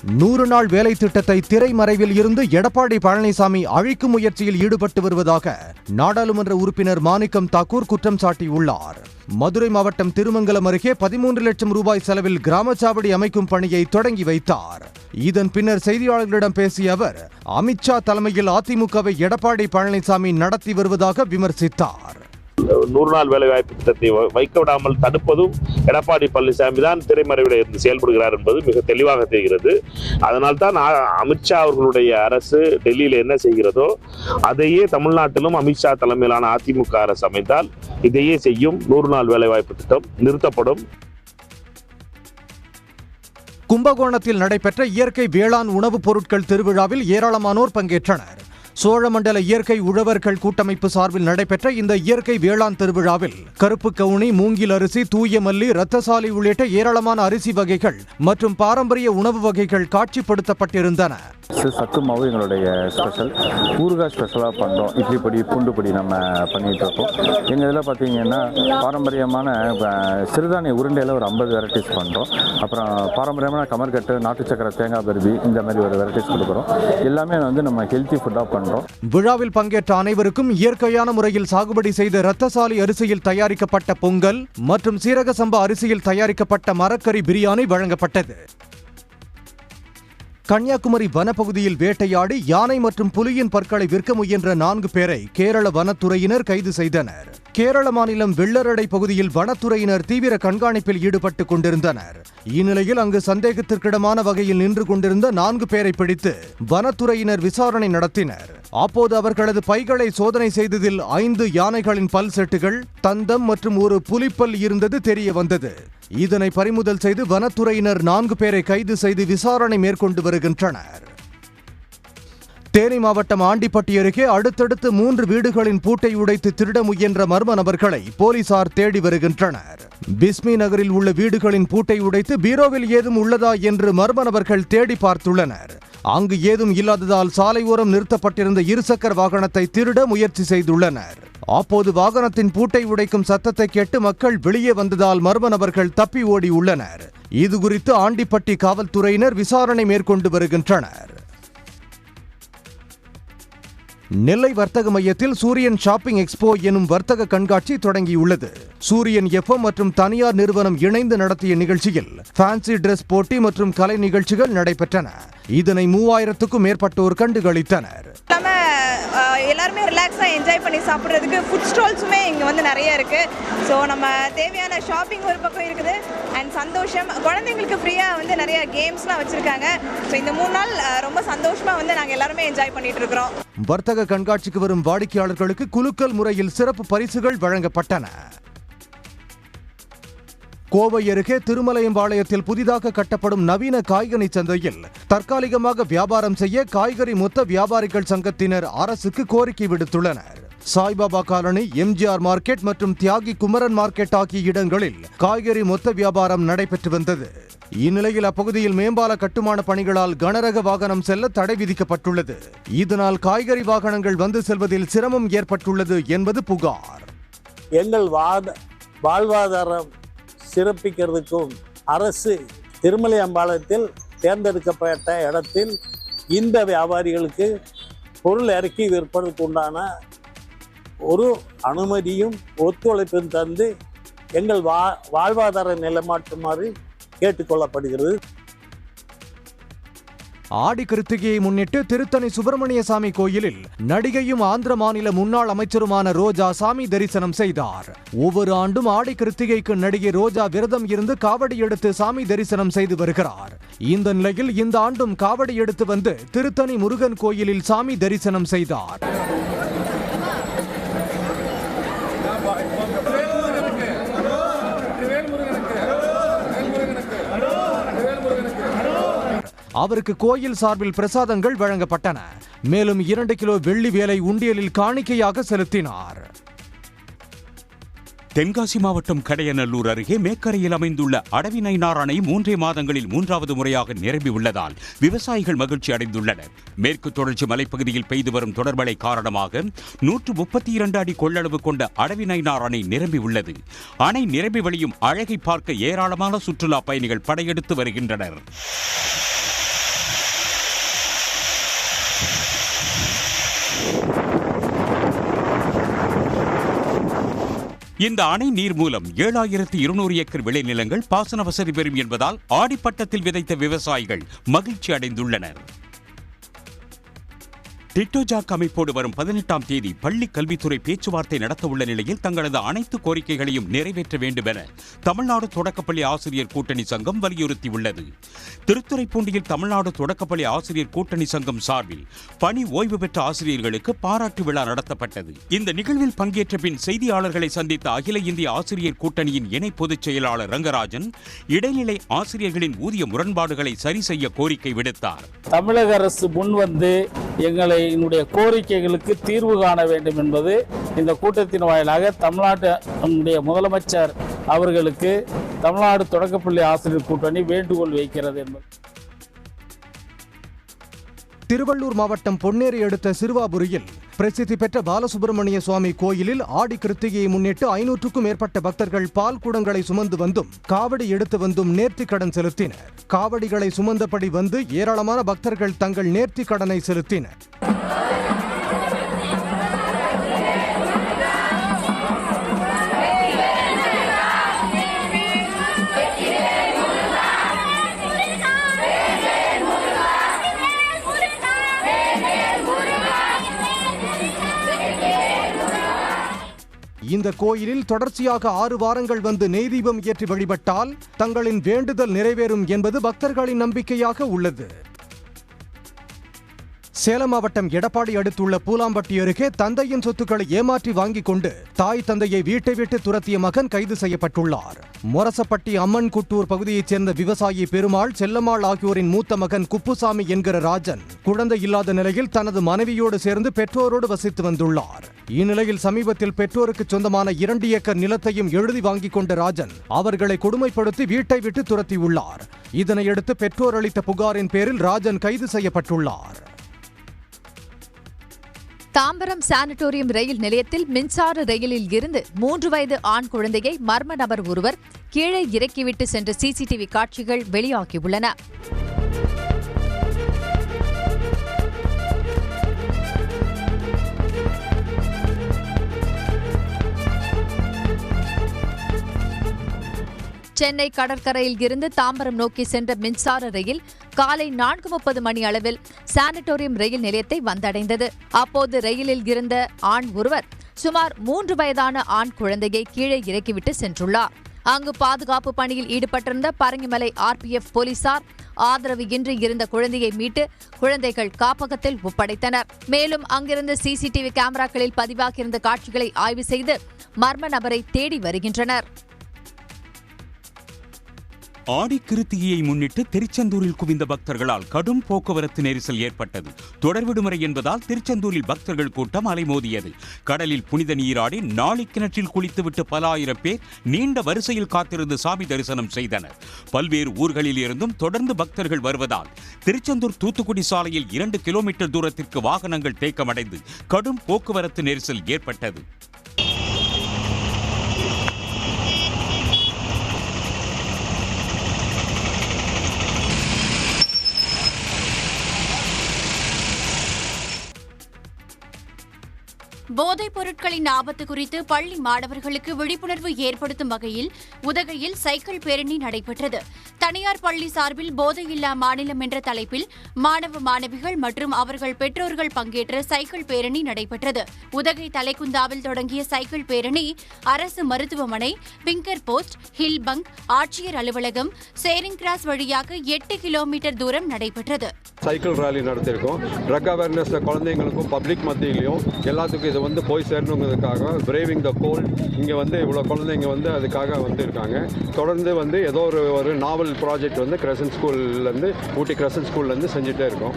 100 நாள் வேலை திட்டத்தை திரைமறைவில் இருந்து எடப்பாடி பழனிசாமி அழிக்கும் முயற்சியில் ஈடுபட்டு வருவதாக நாடாளுமன்ற உறுப்பினர் மாணிக்கம் தாக்கூர் குற்றம் சாட்டியுள்ளார். மதுரை மாவட்டம் திருமங்கலம் அருகே 13 லட்சம் ரூபாய் செலவில் கிராமச்சாவடி அமைக்கும் பணியை தொடங்கி வைத்தார். இதன் பின்னர் செய்தியாளர்களிடம் பேசிய அவர், அமித்ஷா தலைமையில் அதிமுகவை எடப்பாடி பழனிசாமி நடத்தி வருவதாக விமர்சித்தார். 100 நாள் வேலை வாய்ப்பு திட்டத்தை வைக்க விடாமல் தடுப்பதும் எடப்பாடி பழனிசாமி தான் திரைமறைவில் இருந்து செயல்படுகிறார் என்பது மிக தெளிவாக தெரிகிறது. அதனால்தான் அமித்ஷா அவர்களுடைய அரசு டெல்லியில் என்ன செய்கிறதோ அதையே தமிழ்நாட்டிலும் அமித்ஷா தலைமையிலான அதிமுக அரசு அமைந்தால் இதையே செய்யும். 100 நாள் வேலை வாய்ப்பு திட்டம் நிறுத்தப்படும். கும்பகோணத்தில் நடைபெற்ற இயற்கை வேளாண் உணவுப் பொருட்கள் திருவிழாவில் ஏராளமானோர் பங்கேற்றனர். சோழமண்டல இயற்கை உழவர்கள் கூட்டமைப்பு சார்பில் நடைபெற்ற இந்த இயற்கை வேளாண் திருவிழாவில் கருப்பு கவுனி, மூங்கில் அரிசி, தூய மல்லி, ரத்தசாலி உள்ளிட்ட ஏராளமான அரிசி வகைகள் மற்றும் பாரம்பரிய உணவு வகைகள் காட்சிப்படுத்தப்பட்டிருந்தன. சத்து மாவு எங்களுடைய ஸ்பெஷல், ஊறுகாய் ஸ்பெஷலாக பண்ணுறோம். இட்லி பொடி, பூண்டு பொடி நம்ம பண்ணிகிட்டு இருக்கோம். எங்கள் இதில் பார்த்தீங்கன்னா பாரம்பரியமான சிறுதானிய உருண்டையில் ஒரு 50 வெரைட்டிஸ் பண்ணுறோம். அப்புறம் பாரம்பரியமான கமர்கட்டு, நாட்டு சக்கரை, தேங்காய் பருவி, இந்த மாதிரி ஒரு வெரைட்டிஸ் கொடுக்குறோம். எல்லாமே நம்ம ஹெல்த்தி ஃபுட்டாக பண்ணுறோம். விழாவில் பங்கேற்ற அனைவருக்கும் இயற்கையான முறையில் சாகுபடி செய்த ரத்தசாலி அரிசியில் தயாரிக்கப்பட்ட பொங்கல் மற்றும் சீரக சம்பா அரிசியில் தயாரிக்கப்பட்ட மரக்கறி பிரியாணி வழங்கப்பட்டது. கன்னியாகுமரி வனப்பகுதியில் வேட்டையாடி யானை மற்றும் புலியின் பற்களை விற்க முயன்ற 4 பேரை கேரள வனத்துறையினர் கைது செய்தனர். கேரள மாநிலம் வெள்ளரடை பகுதியில் வனத்துறையினர் தீவிர கண்காணிப்பில் ஈடுபட்டுக் கொண்டிருந்தனர். இந்நிலையில் அங்கு சந்தேகத்திற்கிடமான வகையில் நின்று கொண்டிருந்த 4 பேரை பிடித்து வனத்துறையினர் விசாரணை நடத்தினர். அப்போது அவர்களது பைகளை சோதனை செய்ததில் 5 யானைகளின் பல் செட்டுகள், தந்தம் மற்றும் ஒரு புலிப்பல் இருந்தது தெரிய வந்தது. இதனை பறிமுதல் செய்து வனத்துறையினர் 4 பேரை கைது செய்து விசாரணை மேற்கொண்டு வருகின்றனர். தேனி மாவட்டம் ஆண்டிப்பட்டி அருகே அடுத்தடுத்து 3 வீடுகளின் பூட்டை உடைத்து திருட முயன்ற மர்ம நபர்களை போலீசார் தேடி வருகின்றனர். பிஸ்மி நகரில் உள்ள வீடுகளின் பூட்டை உடைத்து பீரோவில் ஏதும் உள்ளதா என்று மர்ம நபர்கள் தேடி பார்த்துள்ளனர். அங்கு ஏதும் இல்லாததால் சாலை ஓரம் நிறுத்தப்பட்டிருந்த இருசக்கர வாகனத்தை திருட முயற்சி செய்துள்ளனர். அப்போது வாகனத்தின் பூட்டை உடைக்கும் சத்தத்தை கேட்டு மக்கள் வெளியே வந்ததால் மர்ம நபர்கள் தப்பி ஓடி உள்ளனர். இதுகுறித்து ஆண்டிப்பட்டி காவல்துறையினர் விசாரணை மேற்கொண்டு வருகின்றனர். நெல்லை வர்த்தக மையத்தில் சூரியன் ஷாப்பிங் எக்ஸ்போ எனும் வர்த்தக கண்காட்சி தொடங்கியுள்ளது. சூரியன் எஃப்எம் மற்றும் தனியார் நிறுவனம் இணைந்து நடத்திய நிகழ்ச்சியில் ஃபேன்சி டிரெஸ் போட்டி மற்றும் கலை நிகழ்ச்சிகள் நடைபெற்றன. இதனை 3000க்கும் மேற்பட்டோர் கண்டுகளித்தனர். எல்லாருமே ரிலாக்ஸாக என்ஜாய் பண்ணி சாப்பிட்றதுக்கு ஃபுட் ஸ்டால்ஸுமே இங்கே நிறைய இருக்குது. ஸோ நம்ம தேவையான ஷாப்பிங் ஒரு பக்கம் இருக்குது அண்ட் சந்தோஷம். குழந்தைங்களுக்கு ஃப்ரீயாக நிறைய கேம்ஸ்லாம் வச்சுருக்காங்க. ஸோ இந்த 3 நாள் ரொம்ப சந்தோஷமாக நாங்கள் எல்லாருமே என்ஜாய் பண்ணிட்டு இருக்கிறோம். வர்த்தக கண்காட்சிக்கு வரும் வாடிக்கையாளர்களுக்கு குலுக்கல் முறையில் சிறப்பு பரிசுகள் வழங்கப்பட்டன. கோவை அருகே திருமலையம்பாளையத்தில் புதிதாக கட்டப்படும் நவீன காய்கனி சந்தையில் தற்காலிகமாக வியாபாரம் செய்ய காய்கறி மொத்த வியாபாரிகள் சங்கத்தினர் அரசுக்கு கோரிக்கை விடுத்துள்ளனர். சாய்பாபா காலனி, எம்ஜிஆர் மார்க்கெட் மற்றும் தியாகி குமரன் மார்க்கெட் ஆகிய இடங்களில் காய்கறி மொத்த வியாபாரம் நடைபெற்று வந்தது. இந்நிலையில் அப்பகுதியில் மேம்பால கட்டுமான பணிகளால் கனரக வாகனம் செல்ல தடை விதிக்கப்பட்டுள்ளது. இதனால் காய்கறி வாகனங்கள் வந்து செல்வதில் சிரமம் ஏற்பட்டுள்ளது என்பது புகார். எங்கள் வாழ்வாதாரம் சிறப்பிக்கிறதுக்கும் அரசு திருமலை அம்பாளத்தில் தேர்ந்தெடுக்கப்பட்ட இடத்தில் இந்த வியாபாரிகளுக்கு பொருள் இறக்கி விற்பதற்கு உண்டான ஒரு அனுமதியும் ஒத்துழைப்பும் தந்து எங்கள் வாழ்வாதார நிலைமாற்றுமாறு கேட்டுக்கொள்ளப்படுகிறது. ஆடி கிருத்திகையை முன்னிட்டு திருத்தணி சுப்பிரமணிய சாமி கோயிலில் நடிகையும் ஆந்திர மாநில முன்னாள் அமைச்சருமான ரோஜா சாமி தரிசனம் செய்தார். ஒவ்வொரு ஆண்டும் ஆடி கிருத்திகைக்கு நடிகை ரோஜா விரதம் இருந்து காவடி எடுத்து சாமி தரிசனம் செய்து வருகிறார். இந்த நிலையில் இந்த ஆண்டும் காவடி எடுத்து வந்து திருத்தணி முருகன் கோயிலில் சாமி தரிசனம் செய்தார். அவருக்கு கோயில் சார்பில் பிரசாதங்கள் வழங்கப்பட்டன. மேலும் 2 கிலோ வெள்ளி வேலை உண்டியலில் காணிக்கையாக செலுத்தினார். தென்காசி மாவட்டம் கடையநல்லூர் அருகே மேக்கரையில் அமைந்துள்ள அடவி நயினார் அணை 3 மாதங்களில் 3வது முறையாக நிரம்பியுள்ளதால் விவசாயிகள் மகிழ்ச்சி அடைந்துள்ளனர். மேற்கு தொடர்ச்சி மலைப்பகுதியில் பெய்து வரும் தொடர்மழை காரணமாக 132 அடி கொள்ளளவு கொண்ட அடவி நயினார் அணை நிரம்பியுள்ளது. அணை நிரம்பி வழியும் அழகை பார்க்க ஏராளமான சுற்றுலா பயணிகள் படையெடுத்து வருகின்றனர். இந்த அணை நீர் மூலம் 7200 ஏக்கர் விளைநிலங்கள் பாசன வசதி பெறும் என்பதால் ஆடிப்பட்டத்தில் விதைத்த விவசாயிகள் மகிழ்ச்சி அடைந்துள்ளனர். டிட்டோஜாக் அமைப்போடு வரும் 18ஆம் தேதி பள்ளி கல்வித்துறை பேச்சுவார்த்தை நடத்த உள்ள நிலையில் தங்களது அனைத்து கோரிக்கைகளையும் நிறைவேற்ற வேண்டும் என தமிழ்நாடு தொடக்கப்பள்ளி ஆசிரியர் கூட்டணி சங்கம் வலியுறுத்தியுள்ளது. திருத்துறைப்பூண்டியில் தமிழ்நாடு தொடக்கப்பள்ளி ஆசிரியர் கூட்டணி சங்கம் சார்பில் பணி ஓய்வு பெற்ற ஆசிரியர்களுக்கு பாராட்டு விழா நடத்தப்பட்டது. இந்த நிகழ்வில் பங்கேற்ற பின் செய்தியாளர்களை சந்தித்த அகில இந்திய ஆசிரியர் கூட்டணியின் இணை பொதுச் செயலாளர் ரங்கராஜன் இடைநிலை ஆசிரியர்களின் ஊதிய முரண்பாடுகளை சரி செய்ய கோரிக்கை விடுத்தார். தமிழக அரசு முன்வந்து எங்களுடைய கோரிக்கைகளுக்கு தீர்வு காண வேண்டும் என்பது இந்த கூட்டத்தின் வாயிலாக தமிழ்நாட்டுடைய முதலமைச்சர் அவர்களுக்கு தமிழ்நாடு தொடக்கப்பள்ளி ஆசிரியர் கூட்டணி வேண்டுகோள் வைக்கிறது என்பது. திருவள்ளூர் மாவட்டம் பொன்னேரி அடுத்த சிறுவாபுரியில் பிரசித்தி பெற்ற பாலசுப்பிரமணிய சுவாமி கோயிலில் ஆடி கிருத்திகையை முன்னிட்டு 500க்கும் மேற்பட்ட பக்தர்கள் பால் குடங்களை சுமந்து வந்தும் காவடி எடுத்து வந்தும் நேர்த்திக் கடன் செலுத்தினர். காவடிகளை சுமந்தபடி வந்து ஏராளமான பக்தர்கள் தங்கள் நேர்த்திக் கடனை செலுத்தினர். இந்த கோயிலில் தொடர்ச்சியாக 6 வாரங்கள் வந்து நெய் தீபம் ஏற்றி வழிபட்டால் தங்களின் வேண்டுதல் நிறைவேறும் என்பது பக்தர்களின் நம்பிக்கையாக உள்ளது. சேலம் மாவட்டம் எடப்பாடி அடுத்துள்ள பூலாம்பட்டி அருகே தந்தையின் சொத்துக்களை ஏமாற்றி வாங்கிக் கொண்டு தாய் தந்தையை வீட்டை விட்டு துரத்திய மகன் கைது செய்யப்பட்டுள்ளார். மொரசப்பட்டி அம்மன் குட்டூர் பகுதியைச் சேர்ந்த விவசாயி பெருமாள், செல்லம்மாள் ஆகியோரின் மூத்த மகன் குப்புசாமி என்கிற ராஜன் குழந்தை இல்லாத நிலையில் தனது மனைவியோடு சேர்ந்து பெற்றோரோடு வசித்து வந்துள்ளார். இந்நிலையில் சமீபத்தில் பெற்றோருக்கு சொந்தமான 2 ஏக்கர் நிலத்தையும் எழுதி வாங்கிக் கொண்ட ராஜன் அவர்களை கொடுமைப்படுத்தி வீட்டை விட்டு துரத்தியுள்ளார். இதனையடுத்து பெற்றோர் அளித்த புகாரின் பேரில் ராஜன் கைது செய்யப்பட்டுள்ளார். தாம்பரம் சானிட்டோரியம் ரயில் நிலையத்தில் மின்சார ரயிலில் இருந்து 3 வயது ஆண் குழந்தையை மர்ம நபர் ஒருவர் கீழே இறக்கிவிட்டு சென்ற சிசிடிவி காட்சிகள் வெளியாகியுள்ளன. சென்னை கடற்கரையில் இருந்து தாம்பரம் நோக்கி சென்ற மின்சார ரயில் காலை 4:30 மணி அளவில் சானிட்டோரியம் ரயில் நிலையத்தை வந்தடைந்தது. அப்போது ரயிலில் இருந்த ஆண் ஒருவர் சுமார் 3 வயதான ஆண் குழந்தையை கீழே இறக்கிவிட்டு சென்றுள்ளார். அங்கு பாதுகாப்பு பணியில் ஈடுபட்டிருந்த பரங்கிமலை RPF போலீசார் ஆதரவு இன்றி இருந்த குழந்தையை மீட்டு குழந்தைகள் காப்பகத்தில் ஒப்படைத்தனர். மேலும் அங்கிருந்த சிசிடிவி கேமராக்களில் பதிவாகியிருந்த காட்சிகளை ஆய்வு செய்து மர்ம நபரை தேடி வருகின்றனர். ஆடி கிருத்திகையை முன்னிட்டு திருச்செந்தூரில் குவிந்த பக்தர்களால் கடும் போக்குவரத்து நெரிசல் ஏற்பட்டது. தொடர் விடுமுறை என்பதால் திருச்செந்தூரில் பக்தர்கள் கூட்டம் அலைமோதியது. கடலில் புனித நீராடி நாளை கிணற்றில் குளித்துவிட்டு பல ஆயிரம் பேர் நீண்ட வரிசையில் காத்திருந்து சாமி தரிசனம் செய்தனர். பல்வேறு ஊர்களில் இருந்தும் தொடர்ந்து பக்தர்கள் வருவதால் திருச்செந்தூர் தூத்துக்குடி சாலையில் 2 கிலோமீட்டர் தூரத்திற்கு வாகனங்கள் தேக்கமடைந்து கடும் போக்குவரத்து நெரிசல் ஏற்பட்டது. போதைப் பொருட்களின் ஆபத்து குறித்து பள்ளி மாணவர்களுக்கு விழிப்புணர்வு ஏற்படுத்தும் வகையில் உதகையில் சைக்கிள் பேரணி நடைபெற்றது. தனியார் பள்ளி சார்பில் போதையில்லா மாநிலம் என்ற தலைப்பில் மாணவ மாணவிகள் மற்றும் அவர்கள் பெற்றோர்கள் பங்கேற்ற சைக்கிள் பேரணி நடைபெற்றது. உதகை தலைக்குந்தாவில் தொடங்கிய சைக்கிள் பேரணி அரசு மருத்துவமனை, பிங்கர் போஸ்ட், ஹில் பங்க், ஆட்சியர் அலுவலகம், சேரிங் கிராஸ் வழியாக 8 கிலோமீட்டர் தூரம் நடைபெற்றது. சைக்கிள் ராலி நடத்திருக்கோம். ட்ரக் அவேர்னஸ் குழந்தைங்களுக்கும் பப்ளிக் மத்தியிலையும் எல்லாத்துக்கும் இது போய் சேரணுங்கிறதுக்காக பிரேவிங் த கோல்ட் இங்கே இவ்வளோ குழந்தைங்க அதுக்காக இருக்காங்க. தொடர்ந்து ஏதோ ஒரு நாவல் ப்ராஜெக்ட் கிரசன்ட் ஸ்கூல்லேருந்து ஊட்டி கிரசன்ட் ஸ்கூல்லேருந்து செஞ்சுட்டே இருக்கோம்.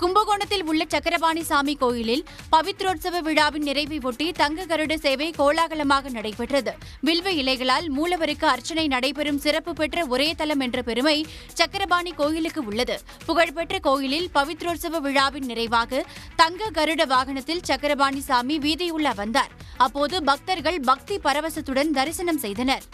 கும்பகோணத்தில் உள்ள சக்கரபாணி சாமி கோயிலில் பவித்ரோத்சவ விழாவின் நிறைவை ஒட்டி தங்க கருட சேவை கோலாகலமாக நடைபெற்றது. வில்வ இலைகளால் மூலவருக்கு அர்ச்சனை நடைபெறும் சிறப்பு பெற்ற ஒரே தலம் என்ற பெருமை சக்கரபாணி கோயிலுக்கு உள்ளது. புகழ்பெற்ற கோயிலில் பவித்ரோத்சவ விழாவின் நிறைவாக தங்க கருட வாகனத்தில் சக்கரபாணி சாமி வீதியுலா வந்தார். அப்போது பக்தர்கள் பக்தி பரவசத்துடன் தரிசனம் செய்தனர்.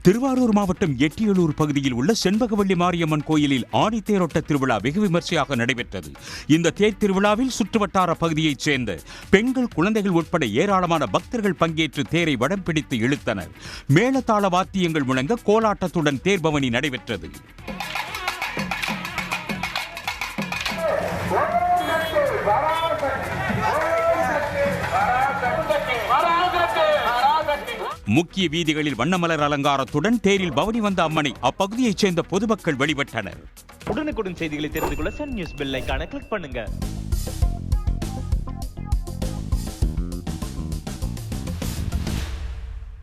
திருவாரூர் மாவட்டம் எட்டியலூர் பகுதியில் உள்ள செண்பகவள்ளி மாரியம்மன் கோயிலில் ஆடித்தேரோட்ட திருவிழா வெகு விமர்சையாக நடைபெற்றது. இந்த தேர் திருவிழாவில் சுற்றுவட்டார பகுதியைச் சேர்ந்த பெண்கள், குழந்தைகள் உட்பட ஏராளமான பக்தர்கள் பங்கேற்று தேரை வடம் பிடித்து இழுத்தனர். மேளதாள வாத்தியங்கள் முழங்க கோலாட்டத்துடன் தேர்பவனி நடைபெற்றது. முக்கிய வீதிகளில் வண்ணமலர் அலங்காரத்துடன் தேரில் பவனி வந்த அம்மனை அப்பகுதியைச் சேர்ந்த பொதுமக்கள் வழிபட்டனர். உடனுக்குடன் செய்திகளை தெரிந்து கொள்ள சன் நியூஸ் பெல் ஐகானை கிளிக் பண்ணுங்க.